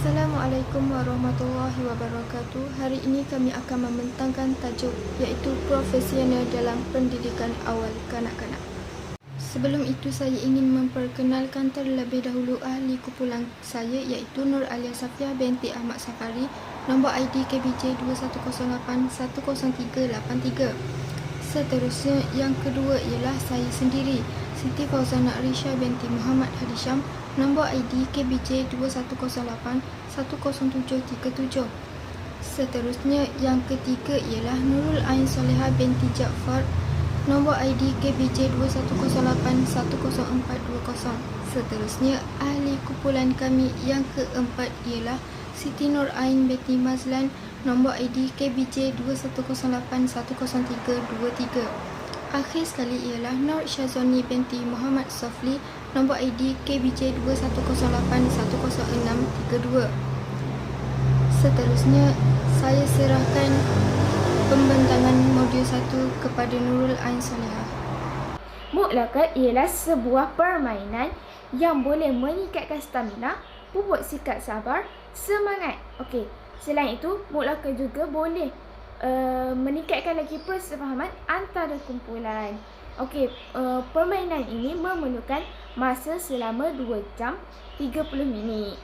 Assalamualaikum warahmatullahi wabarakatuh. Hari ini kami akan membentangkan tajuk iaitu profesional dalam pendidikan awal kanak-kanak. Sebelum itu saya ingin memperkenalkan terlebih dahulu ahli kumpulan saya iaitu Nur Alia Safia binti Ahmad Safari, nombor ID KBJ 2108-10383. Seterusnya yang kedua ialah saya sendiri, Siti Fauzana Risha binti Muhammad Hadisham, nombor ID KBJ 2108-10737. Seterusnya yang ketiga ialah Nurul Ain Soleha binti Jaafar, nombor ID KBJ 2108-10420. Seterusnya ahli kumpulan kami yang keempat ialah Siti Nur Ain binti Mazlan, nombor ID KBJ 2108-10323. Akhir sekali ialah Nur Syazwani binti Muhammad Sofli, nombor ID KBJ 2108-10632. Seterusnya saya serahkan pembentangan modul 1 kepada Nurul Ain Soleha. Mutlaka ialah sebuah permainan yang boleh meningkatkan stamina, pupuk sikap sabar, semangat. Okey, selain itu mutlaka juga boleh meningkatkan lagi persefahaman antara kumpulan. Okey, permainan ini memerlukan masa selama 2 jam 30 minit.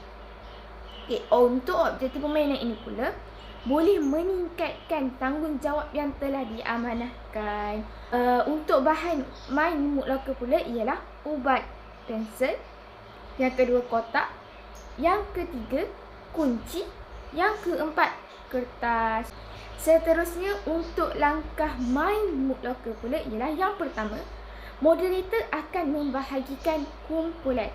Okey, untuk objektif permainan ini pula boleh meningkatkan tanggungjawab yang telah diamanahkan. Untuk bahan main mutlaka pula ialah ubat, pensel. Yang kedua, kotak. Yang ketiga, kunci. Yang keempat, kertas. Seterusnya untuk langkah main mutlaka pula ialah yang pertama, moderator akan membahagikan kumpulan.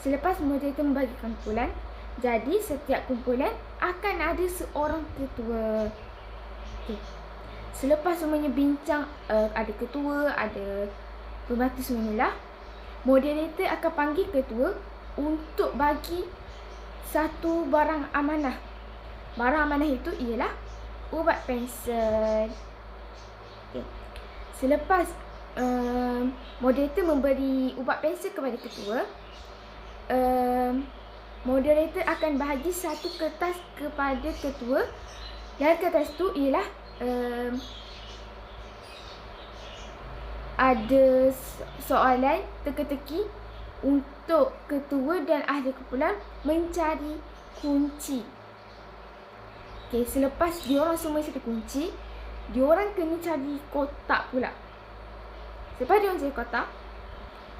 Selepas moderator membahagikan kumpulan, jadi setiap kumpulan akan ada seorang ketua. Okay. Selepas semuanya bincang, ada ketua, ada pembantu semuanya, moderator akan panggil ketua untuk bagi satu barang amanah. Barang amanah itu ialah ubat pensel. Okay. Selepas moderator memberi ubat pensel kepada ketua, moderator akan bahagi satu kertas kepada ketua, dan kertas itu ialah ada soalan teka-teki untuk ketua dan ahli kumpulan mencari kunci. Okey, selepas diorang semua cari kunci, diorang kena cari kotak pula. Selepas diorang cari kotak,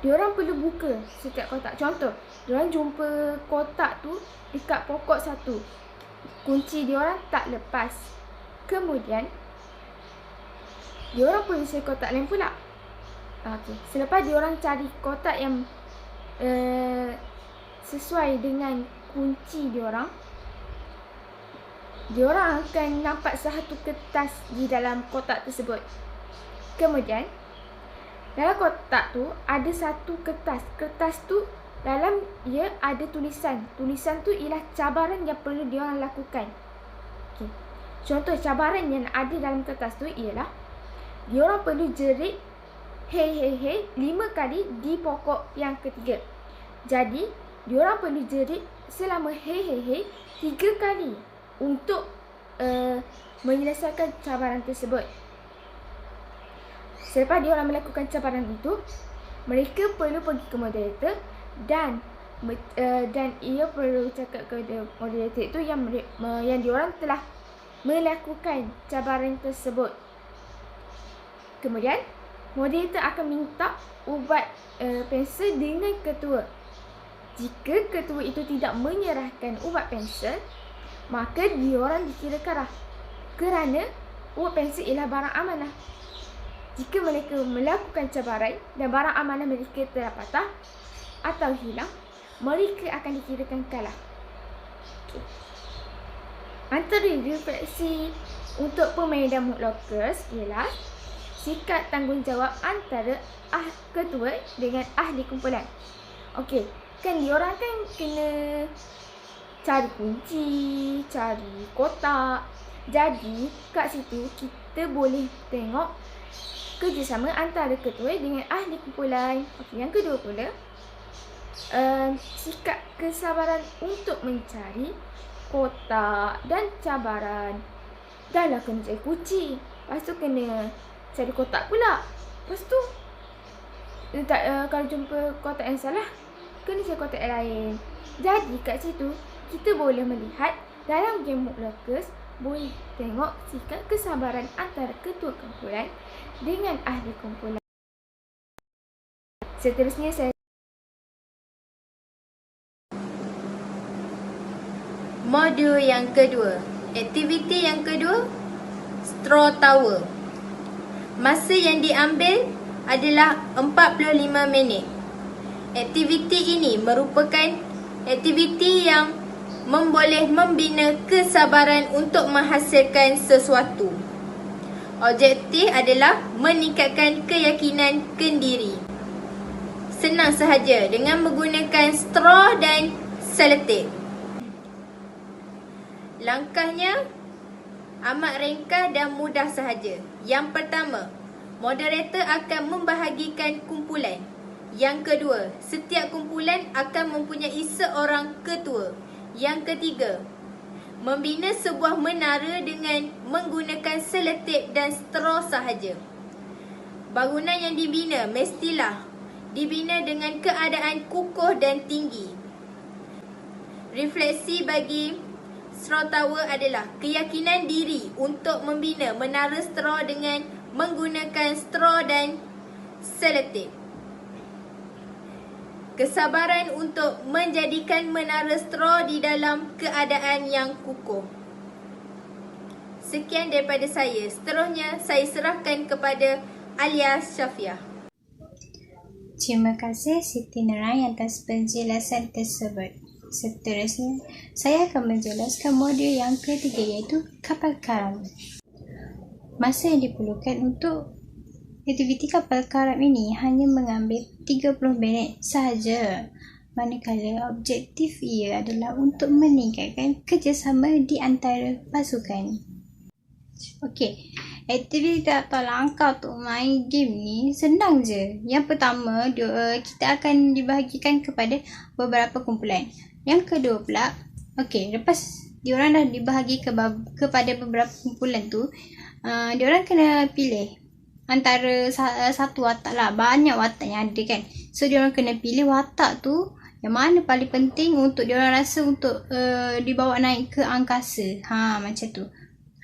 diorang perlu buka setiap kotak. Contoh, diorang jumpa kotak tu dekat pokok satu, kunci diorang tak lepas. Kemudian diorang perlu cari kotak lain pula. Okey, selepas diorang cari kotak yang sesuai dengan kunci diorang, diorang akan nampak satu kertas di dalam kotak tersebut. Kemudian dalam kotak tu ada satu kertas. Kertas tu dalam ia ada tulisan. Tulisan tu ialah cabaran yang perlu diorang lakukan. Okay. Contoh cabaran yang ada dalam kertas tu ialah diorang perlu jerit hey hey hey 5 kali di pokok yang ketiga. Jadi diorang perlu jerit selama hey hey hey 3 kali untuk menyelesaikan cabaran tersebut. Selepas diorang melakukan cabaran itu, mereka perlu pergi ke moderator dan ia perlu cakap kepada moderator itu yang diorang telah melakukan cabaran tersebut. Kemudian moderator akan minta ubat pensel dengan ketua. Jika ketua itu tidak menyerahkan ubat pensel, maka diorang dikira kalah, kerana ubat pensel ialah barang amanah. Jika mereka melakukan cabaran dan barang amanah mereka telah patah atau hilang, mereka akan dikirakan kalah. Okay. Antara refleksi untuk permainan mutlaka ialah sikap tanggungjawab antara ketua dengan ahli kumpulan. Okey, kan diorang kan kena cari kunci, cari kotak. Jadi kat situ kita boleh tengok kerjasama antara ketua dengan ahli kumpulan. Okey, yang kedua pula, sikap kesabaran untuk mencari kotak dan cabaran. Dah lah kena cari kunci, lepas tu kena cari kotak pula. Lepas tu kalau jumpa kotak yang salah, kena cari kotak yang lain. Jadi kat situ kita boleh melihat dalam game Mooklokers, boleh tengok sikap kesabaran antara ketua kumpulan dengan ahli kumpulan. Seterusnya saya Modul yang kedua. Aktiviti yang kedua, Straw Tower. Masa yang diambil adalah 45 minit. Aktiviti ini merupakan aktiviti yang memboleh membina kesabaran untuk menghasilkan sesuatu. Objektif adalah meningkatkan keyakinan kendiri. Senang sahaja dengan menggunakan straw dan selotip. Langkahnya amat ringkas dan mudah sahaja. Yang pertama, moderator akan membahagikan kumpulan. Yang kedua, setiap kumpulan akan mempunyai seorang ketua. Yang ketiga, membina sebuah menara dengan menggunakan selotip dan straw sahaja. Bangunan yang dibina mestilah dibina dengan keadaan kukuh dan tinggi. Refleksi bagi Straw Tower adalah keyakinan diri untuk membina menara straw dengan menggunakan straw dan selotip. Kesabaran untuk menjadikan menara straw di dalam keadaan yang kukuh. Sekian daripada saya. Seterusnya saya serahkan kepada Alia Syafiah. Terima kasih Siti Nurhai atas penjelasan tersebut. Seterusnya, saya akan menjelaskan modul yang ketiga, iaitu kapal karam. Masa yang diperlukan untuk aktiviti kapal karam ini hanya mengambil 30 minit sahaja. Manakala objektif ia adalah untuk meningkatkan kerjasama di antara pasukan. Okey, aktiviti atau langkah untuk main game ni senang je. Yang pertama, kita akan dibahagikan kepada beberapa kumpulan. Yang kedua pula, lepas diorang dah dibahagi kepada beberapa kumpulan tu, diorang kena pilih antara satu watak lah. Banyak watak yang ada kan. So diorang kena pilih watak tu yang mana paling penting untuk diorang rasa untuk dibawa naik ke angkasa. Macam tu.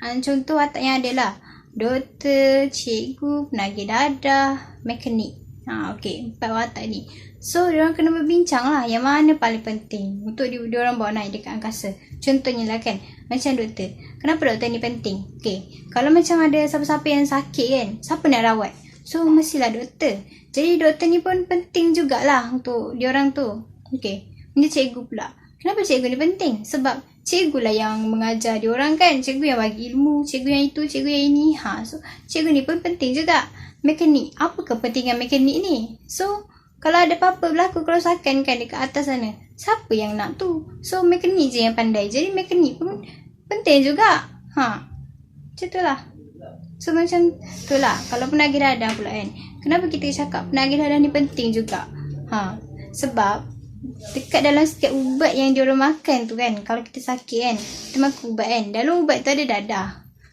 Contoh watak yang ada lah, doktor, cikgu, penagih dadah, mekanik. 4 watak ni. So diorang kena berbincang lah yang mana paling penting untuk diorang bawa naik dekat angkasa. Contohnya lah kan, macam doktor. Kenapa doktor ni penting? Kalau macam ada siapa-siapa yang sakit kan, siapa nak rawat? So mestilah doktor. Jadi doktor ni pun penting jugalah untuk diorang tu. Macam cikgu pula. Kenapa cikgu ni penting? Sebab cikgu lah yang mengajar diorang kan. Cikgu yang bagi ilmu, cikgu yang itu, cikgu yang ini. So cikgu ni pun penting juga. Mekanik, apa kepentingan mekanik ni? So kalau ada apa-apa berlaku kerosakan kan dekat atas sana, siapa yang nak tu? So mekanik je yang pandai. Jadi mekanik pun penting juga. Macam tu lah. So macam tu lah. Kalau penagih dadah pula kan, kenapa kita cakap penagih dadah ni penting juga? Sebab dekat dalam setiap ubat yang diorang makan tu kan, kalau kita sakit kan, kita makan ubat kan, dalam ubat tu ada dadah.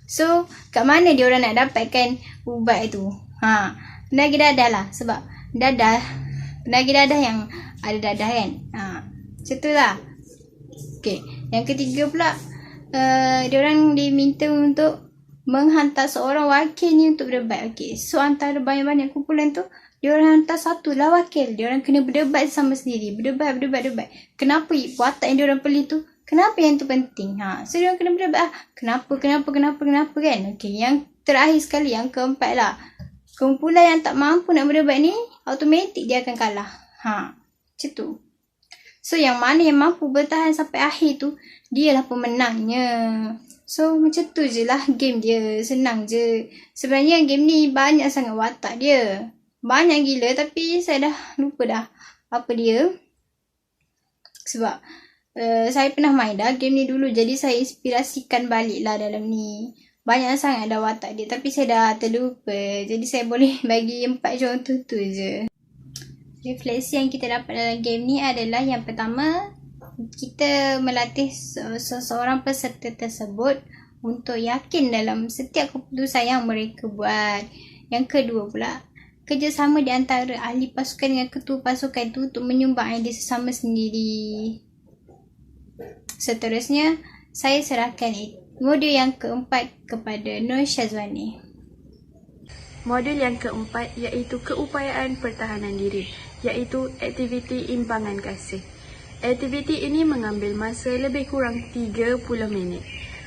So kat mana diorang nak dapatkan ubat tu? Penagih dadah lah. Sebab penagih dadah yang ada dadah kan. Macam tu lah. Yang ketiga pula, diorang diminta untuk menghantar seorang wakil ni untuk berdebat. So antara banyak-banyak kumpulan tu, diorang hantar satu lah wakil. Diorang kena berdebat sama sendiri. Berdebat. Kenapa watak yang diorang pilih tu, kenapa yang tu penting? So diorang kena berdebat. Kenapa kan? Yang terakhir sekali, yang keempat lah. Kumpulan yang tak mampu nak berdebat ni, automatik dia akan kalah. Macam tu. So yang mana yang mampu bertahan sampai akhir tu, dialah pemenangnya. So macam tu je lah game dia. Senang je. Sebenarnya game ni banyak sangat watak dia. Banyak gila, tapi saya dah lupa dah apa dia. Sebab saya pernah main dah game ni dulu. Jadi saya inspirasikan balik lah dalam ni. Banyak sangat ada watak dia, tapi saya dah terlupa. Jadi saya boleh bagi 4 contoh tu je. Refleksi yang kita dapat dalam game ni adalah yang pertama, kita melatih seseorang peserta tersebut untuk yakin dalam setiap keputusan yang mereka buat. Yang kedua pula, kerjasama di antara ahli pasukan dengan ketua pasukan itu untuk menyumbang idea sesama sendiri. Seterusnya, saya serahkan modul yang keempat kepada Nur Syazwani. Modul yang keempat iaitu keupayaan pertahanan diri, iaitu aktiviti imbangan kasih. Aktiviti ini mengambil masa lebih kurang 30 minit.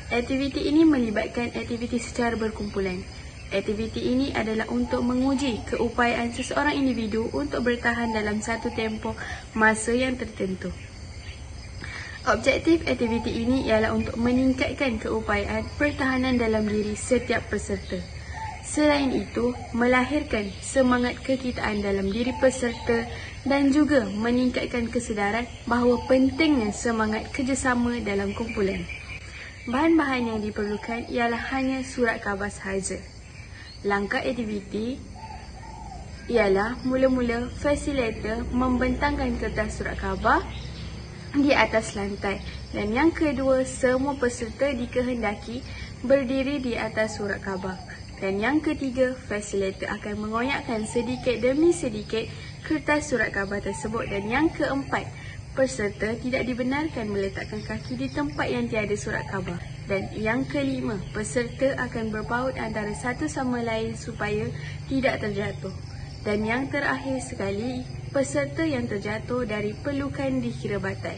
Aktiviti ini melibatkan aktiviti secara berkumpulan. Aktiviti ini adalah untuk menguji keupayaan seseorang individu untuk bertahan dalam satu tempoh masa yang tertentu. Objektif aktiviti ini ialah untuk meningkatkan keupayaan pertahanan dalam diri setiap peserta. Selain itu, melahirkan semangat kekitaan dalam diri peserta dan juga meningkatkan kesedaran bahawa pentingnya semangat kerjasama dalam kumpulan. Bahan-bahan yang diperlukan ialah hanya surat khabar sahaja. Langkah aktiviti ialah mula-mula facilitator membentangkan kertas surat khabar di atas lantai, dan yang kedua, semua peserta dikehendaki berdiri di atas surat khabar. Dan yang ketiga, facilitator akan mengoyakkan sedikit demi sedikit kertas surat khabar tersebut. Dan yang keempat, peserta tidak dibenarkan meletakkan kaki di tempat yang tiada surat khabar. Dan yang kelima, peserta akan berbaut antara satu sama lain supaya tidak terjatuh. Dan yang terakhir sekali, peserta yang terjatuh dari pelukan dikira batal.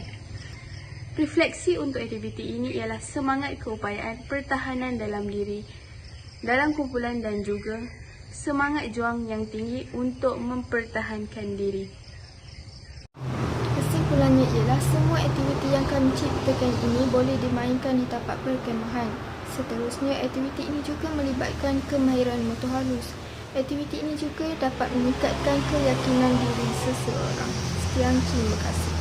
Refleksi untuk aktiviti ini ialah semangat keupayaan pertahanan dalam diri dalam kumpulan dan juga semangat juang yang tinggi untuk mempertahankan diri. Kesimpulannya ialah semua aktiviti yang kami ciptakan ini boleh dimainkan di tapak perkemahan. Seterusnya, aktiviti ini juga melibatkan kemahiran motor halus. Aktiviti ini juga dapat meningkatkan keyakinan diri seseorang. Sekian, terima kasih.